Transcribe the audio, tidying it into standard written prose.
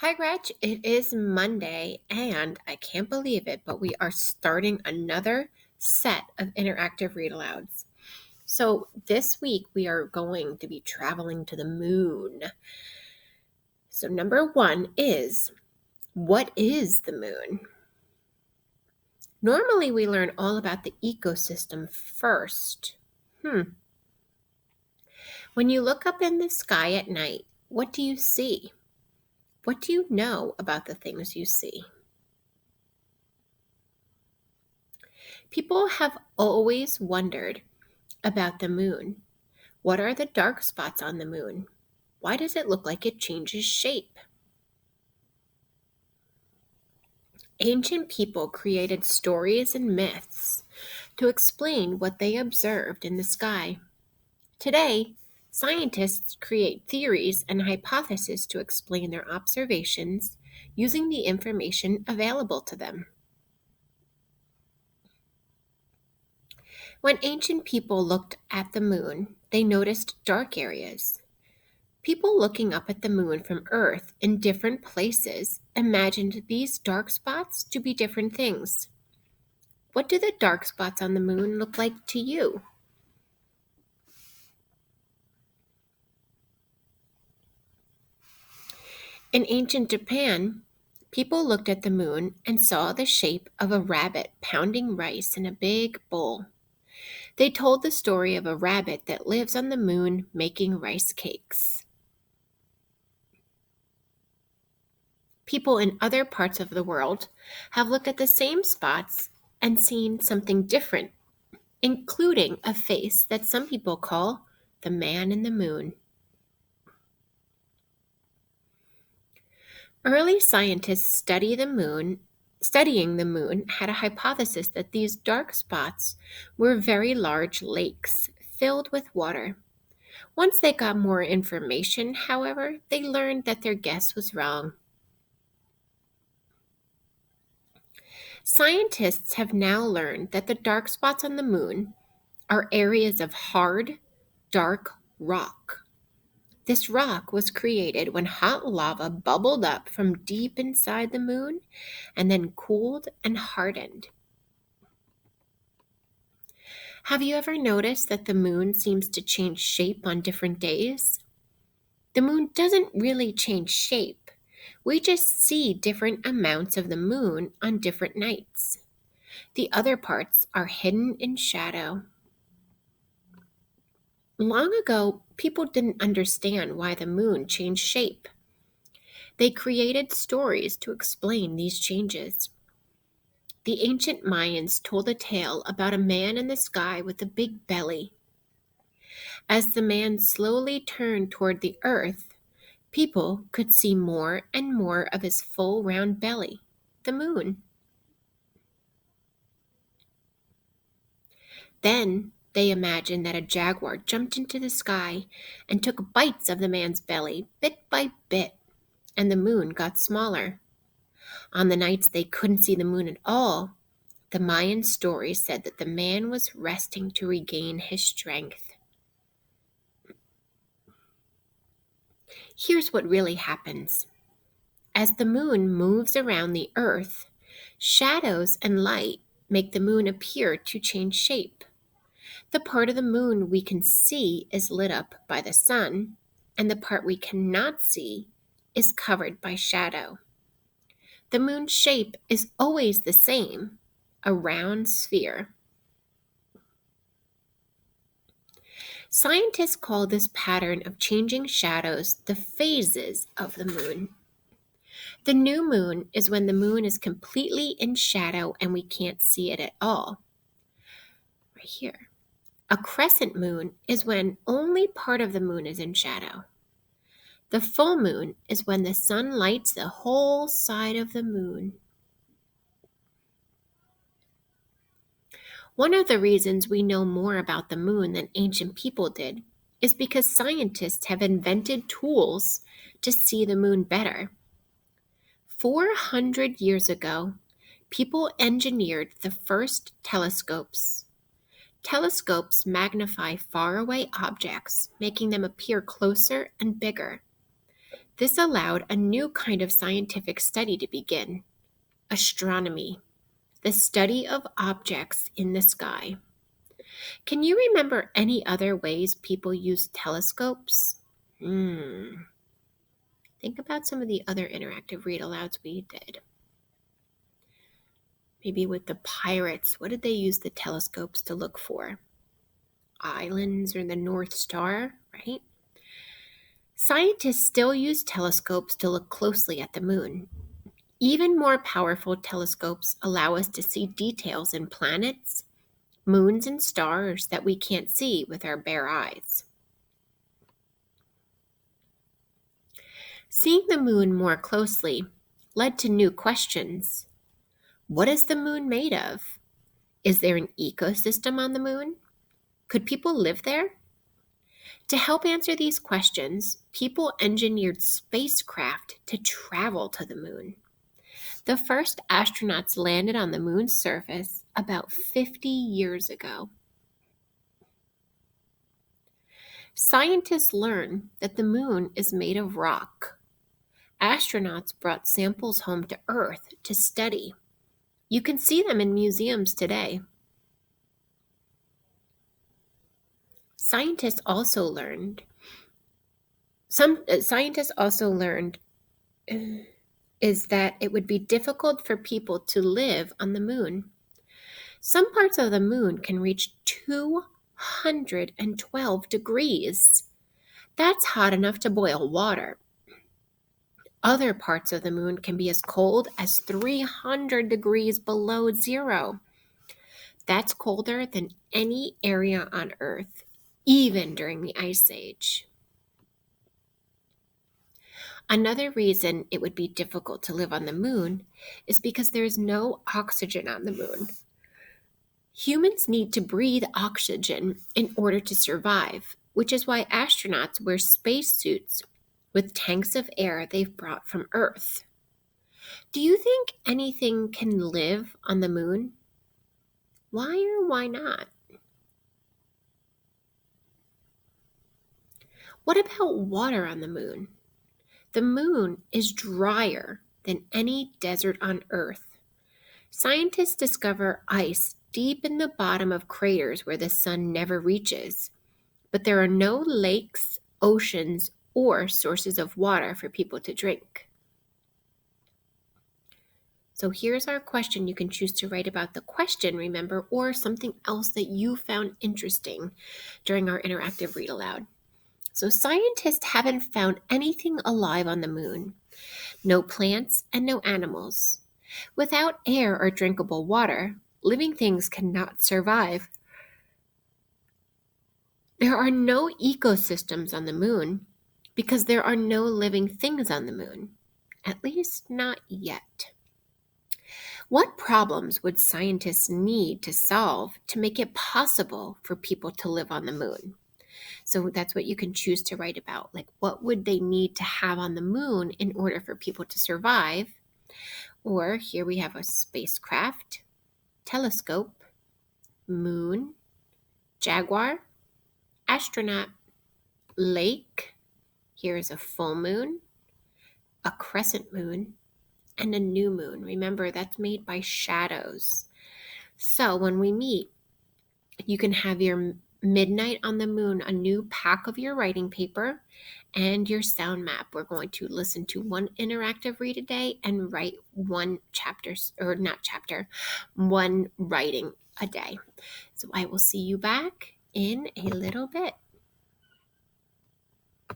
Hi, Gretch. It is Monday, and I can't believe it, but we are starting another set of interactive read alouds. So, this week we are going to be traveling to the moon. So, number one is, what is the moon? Normally, we learn all about the ecosystem first. When you look up in the sky at night, what do you see? What do you know about the things you see? People have always wondered about the moon. What are the dark spots on the moon? Why does it look like it changes shape? Ancient people created stories and myths to explain what they observed in the sky. Today, scientists create theories and hypotheses to explain their observations using the information available to them. When ancient people looked at the moon, they noticed dark areas. People looking up at the moon from Earth in different places imagined these dark spots to be different things. What do the dark spots on the moon look like to you? In ancient Japan, people looked at the moon and saw the shape of a rabbit pounding rice in a big bowl. They told the story of a rabbit that lives on the moon making rice cakes. People in other parts of the world have looked at the same spots and seen something different, including a face that some people call the man in the moon. Early scientists studying the moon had a hypothesis that these dark spots were very large lakes filled with water. Once they got more information, however, they learned that their guess was wrong. Scientists have now learned that the dark spots on the moon are areas of hard, dark rock. This rock was created when hot lava bubbled up from deep inside the moon and then cooled and hardened. Have you ever noticed that the moon seems to change shape on different days? The moon doesn't really change shape. We just see different amounts of the moon on different nights. The other parts are hidden in shadow. Long ago, people didn't understand why the moon changed shape. They created stories to explain these changes. The ancient Mayans told a tale about a man in the sky with a big belly. As the man slowly turned toward the earth, people could see more and more of his full round belly, the moon. Then they imagined that a jaguar jumped into the sky and took bites of the man's belly, bit by bit, and the moon got smaller. On the nights they couldn't see the moon at all, the Mayan story said that the man was resting to regain his strength. Here's what really happens. As the moon moves around the earth, shadows and light make the moon appear to change shape. The part of the moon we can see is lit up by the sun, and the part we cannot see is covered by shadow. The moon's shape is always the same, a round sphere. Scientists call this pattern of changing shadows the phases of the moon. The new moon is when the moon is completely in shadow and we can't see it at all. Right here. A crescent moon is when only part of the moon is in shadow. The full moon is when the sun lights the whole side of the moon. One of the reasons we know more about the moon than ancient people did is because scientists have invented tools to see the moon better. 400 years ago, people engineered the first telescopes. Telescopes magnify faraway objects, making them appear closer and bigger. This allowed a new kind of scientific study to begin: astronomy, the study of objects in the sky. Can you remember any other ways people used telescopes? Think about some of the other interactive read alouds we did. Maybe with the pirates, what did they use the telescopes to look for? Islands or the North Star, right? Scientists still use telescopes to look closely at the moon. Even more powerful telescopes allow us to see details in planets, moons, and stars that we can't see with our bare eyes. Seeing the moon more closely led to new questions. What is the moon made of? Is there an ecosystem on the moon? Could people live there? To help answer these questions, people engineered spacecraft to travel to the moon. The first astronauts landed on the moon's surface about 50 years ago. Scientists learned that the moon is made of rock. Astronauts brought samples home to Earth to study. You can see them in museums today. Scientists also learned is that it would be difficult for people to live on the moon. Some parts of the moon can reach 212 degrees. That's hot enough to boil water. Other parts of the moon can be as cold as 300 degrees below zero. That's colder than any area on Earth, even during the Ice Age. Another reason it would be difficult to live on the moon is because there is no oxygen on the moon. Humans need to breathe oxygen in order to survive, which is why astronauts wear spacesuits with tanks of air they've brought from Earth. Do you think anything can live on the moon? Why or why not? What about water on the moon? The moon is drier than any desert on Earth. Scientists discover ice deep in the bottom of craters where the sun never reaches, but there are no lakes, oceans, or sources of water for people to drink. So here's our question. You can choose to write about the question, remember, or something else that you found interesting during our interactive read aloud. So scientists haven't found anything alive on the moon. No plants and no animals. Without air or drinkable water, living things cannot survive. There are no ecosystems on the moon because there are no living things on the moon, at least not yet. What problems would scientists need to solve to make it possible for people to live on the moon? So that's what you can choose to write about. Like, what would they need to have on the moon in order for people to survive? Or here we have a spacecraft, telescope, moon, jaguar, astronaut, lake. Here is a full moon, a crescent moon, and a new moon. Remember, that's made by shadows. So when we meet, you can have your midnight on the moon, a new pack of your writing paper, and your sound map. We're going to listen to one interactive read a day and write one one writing a day. So I will see you back in a little bit.